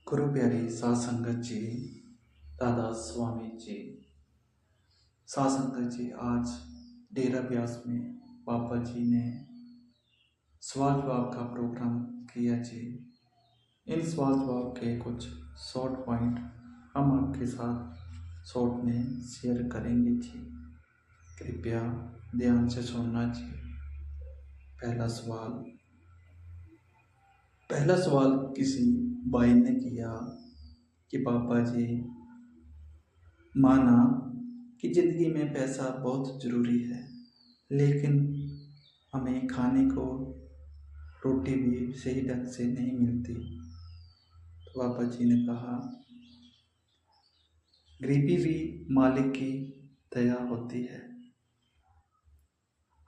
गुरु प्यारी साध संगत जी, दादा स्वामी जी, साध संगत जी, आज डेरा ब्यास में पापा जी ने सवाल जवाब का प्रोग्राम किया जी। इन सवाल जवाब के कुछ शॉर्ट पॉइंट हम आपके साथ शॉर्ट में शेयर करेंगे जी। कृपया ध्यान से सुनना जी। पहला सवाल किसी भाई ने किया कि पापा जी, माना कि ज़िंदगी में पैसा बहुत ज़रूरी है, लेकिन हमें खाने को रोटी भी सही ढंग से नहीं मिलती। तो पापा जी ने कहा, गरीबी भी मालिक की दया होती है,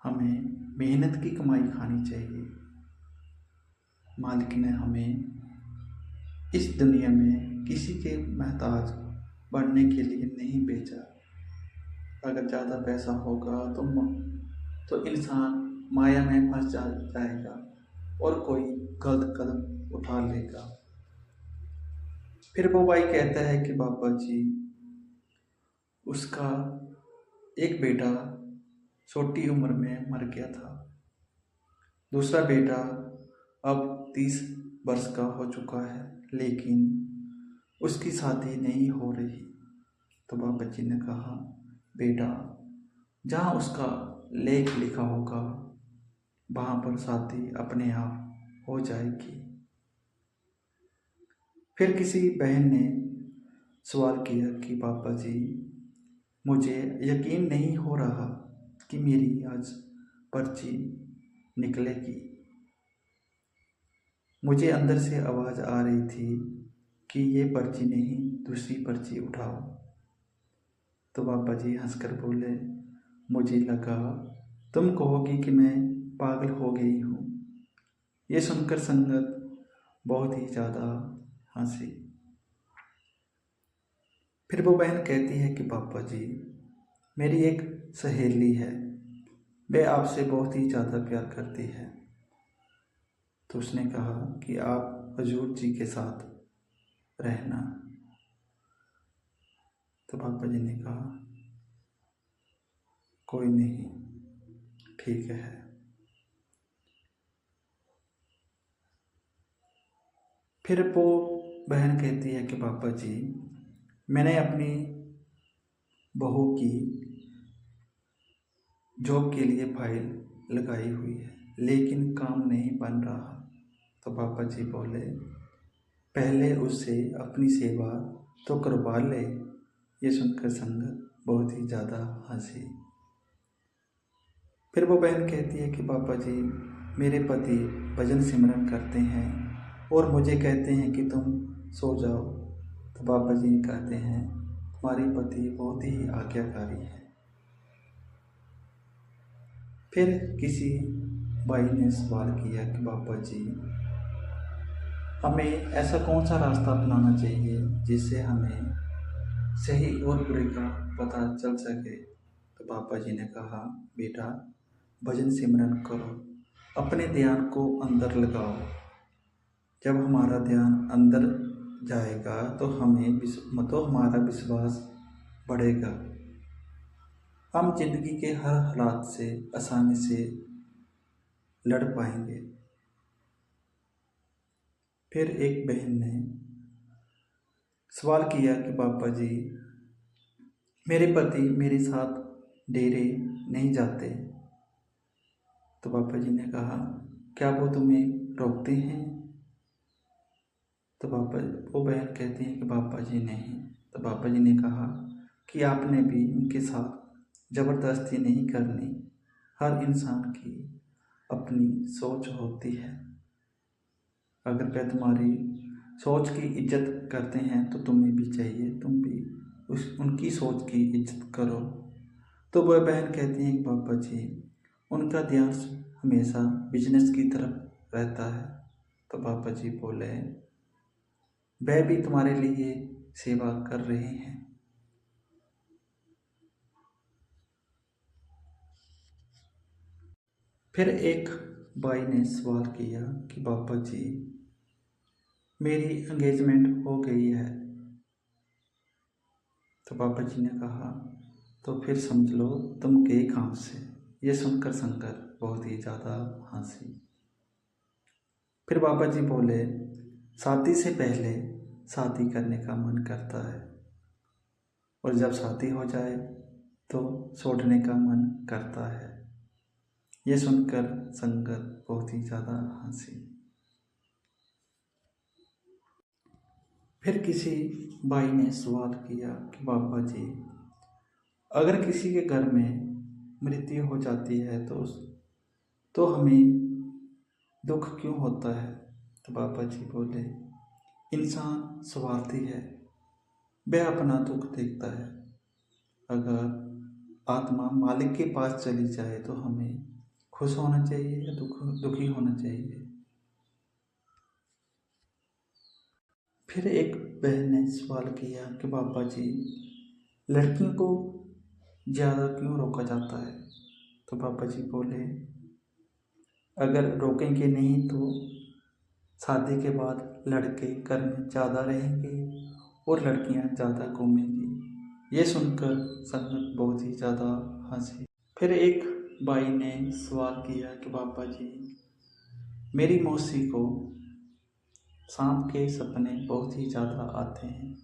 हमें मेहनत की कमाई खानी चाहिए। मालिक ने हमें इस दुनिया में किसी के मोहताज बनने के लिए नहीं भेजा। अगर ज़्यादा पैसा होगा तो इंसान माया में फंस जाएगा और कोई गलत कदम उठा लेगा। फिर वो भाई कहता है कि पापा जी, उसका एक बेटा छोटी उम्र में मर गया था, दूसरा बेटा अब 30 वर्ष का हो चुका है, लेकिन उसकी शादी नहीं हो रही। तो पापा जी ने कहा, बेटा, जहाँ उसका लेख लिखा होगा वहाँ पर शादी अपने आप हो जाएगी। फिर किसी बहन ने सवाल किया कि पापा जी, मुझे यकीन नहीं हो रहा कि मेरी आज पर्ची निकलेगी। मुझे अंदर से आवाज़ आ रही थी कि ये पर्ची नहीं, दूसरी पर्ची उठाओ। तो पापा जी हंसकर बोले, मुझे लगा तुम कहोगी कि मैं पागल हो गई हूँ। ये सुनकर संगत बहुत ही ज़्यादा हंसी। फिर वो बहन कहती है कि पापा जी, मेरी एक सहेली है, वह आपसे बहुत ही ज़्यादा प्यार करती है। तो उसने कहा कि आप हजूर जी के साथ रहना। तो पापा जी ने कहा, कोई नहीं, ठीक है। फिर वो बहन कहती है कि पापा जी, मैंने अपनी बहू की जॉब के लिए फाइल लगाई हुई है, लेकिन काम नहीं बन रहा। तो पापा जी बोले, पहले उससे अपनी सेवा तो करवा ले। ये सुनकर संगत बहुत ही ज़्यादा हंसी। फिर वो बहन कहती है कि पापा जी, मेरे पति भजन सिमरन करते हैं और मुझे कहते हैं कि तुम सो जाओ। तो पापा जी कहते हैं, तुम्हारे पति बहुत ही आज्ञाकारी है। फिर किसी भाई ने सवाल किया कि पापा जी, हमें ऐसा कौन सा रास्ता अपनाना चाहिए जिससे हमें सही और बुरे का पता चल सके। तो पापा जी ने कहा, बेटा, भजन सिमरन करो, अपने ध्यान को अंदर लगाओ। जब हमारा ध्यान अंदर जाएगा तो हमारा विश्वास बढ़ेगा। हम जिंदगी के हर हालात से आसानी से लड़ पाएंगे। फिर एक बहन ने सवाल किया कि पापा जी, मेरे पति मेरे साथ डेरे नहीं जाते। तो पापा जी ने कहा, क्या वो तुम्हें रोकते हैं। तो वो बहन कहती है कि पापा जी नहीं। तो पापा जी ने कहा कि आपने भी उनके साथ ज़बरदस्ती नहीं करनी। हर इंसान की अपनी सोच होती है। अगर वे तुम्हारी सोच की इज्जत करते हैं तो तुम्हें भी चाहिए तुम भी उनकी सोच की इज्जत करो। तो वह बहन कहती है कि पापा जी, उनका ध्यान हमेशा बिजनेस की तरफ रहता है। तो पापा जी बोले, वह भी तुम्हारे लिए सेवा कर रहे हैं। फिर एक भाई ने सवाल किया कि पापा जी, मेरी एंगेजमेंट हो गई है। तो बाबा जी ने कहा, तो फिर समझ लो तुम गए काम से। ये सुनकर संगत बहुत ही ज़्यादा हंसी। फिर बाबा जी बोले, शादी से पहले शादी करने का मन करता है, और जब शादी हो जाए तो छोड़ने का मन करता है। ये सुनकर संगत बहुत ही ज़्यादा हंसी। फिर किसी भाई ने सवाल किया कि बाबा जी, अगर किसी के घर में मृत्यु हो जाती है तो हमें दुख क्यों होता है? तो बाबा जी बोले, इंसान स्वार्थी है, वह अपना दुख देखता है। अगर आत्मा मालिक के पास चली जाए तो हमें खुश होना चाहिए या दुखी होना चाहिए? फिर एक बहन ने सवाल किया कि बाबा जी, लड़कियों को ज़्यादा क्यों रोका जाता है? तो बाबा जी बोले, अगर रोकेंगे नहीं तो शादी के बाद लड़के घर में ज़्यादा रहेंगे और लड़कियां ज़्यादा घूमेंगी। ये सुनकर संगत बहुत ही ज़्यादा हंसी। फिर एक भाई ने सवाल किया कि बाबा जी, मेरी मौसी को शाम के सपने बहुत ही ज़्यादा आते हैं।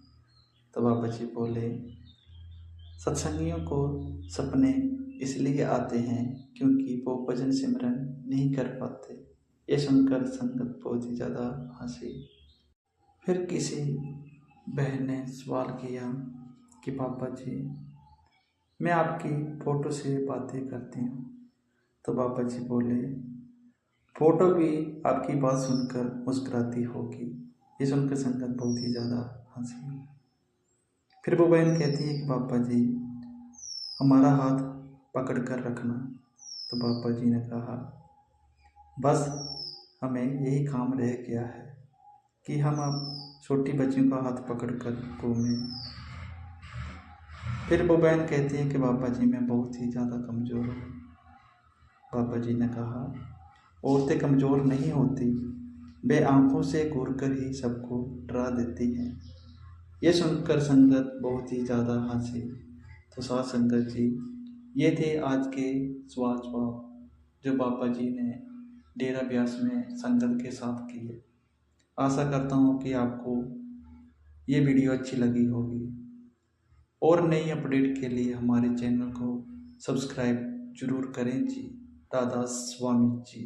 तो बाबा जी बोले, सत्संगियों को सपने इसलिए आते हैं क्योंकि वो भजन सिमरन नहीं कर पाते। ये सुनकर संगत बहुत ही ज़्यादा हंसी। फिर किसी बहन ने सवाल किया कि बाबा जी, मैं आपकी फ़ोटो से बातें करती हूँ। तो बाबा जी बोले, फ़ोटो भी आपकी बात सुनकर मुस्कुराती होगी। ये सुनकर संगत बहुत ही ज़्यादा हंसी। फिर वो बहन कहती है कि बाबा जी, हमारा हाथ पकड़ कर रखना। तो बाबा जी ने कहा, बस हमें यही काम रह गया है कि हम अब छोटी बच्चियों का हाथ पकड़ कर घूमें। फिर वो बहन कहती है कि बाबा जी, मैं बहुत ही ज़्यादा कमज़ोर हूँ। बाबा जी ने कहा, औरतें कमज़ोर नहीं होती, वे आंखों से घूर कर ही सबको डरा देती हैं। ये सुनकर संगत बहुत ही ज़्यादा हंसी। तो साथ संगत जी, ये थे आज के सवाल जवाब जो बाबा जी ने डेरा ब्यास में संगत के साथ किए। आशा करता हूँ कि आपको ये वीडियो अच्छी लगी होगी, और नई अपडेट के लिए हमारे चैनल को सब्सक्राइब जरूर करें जी। राधा स्वामी जी।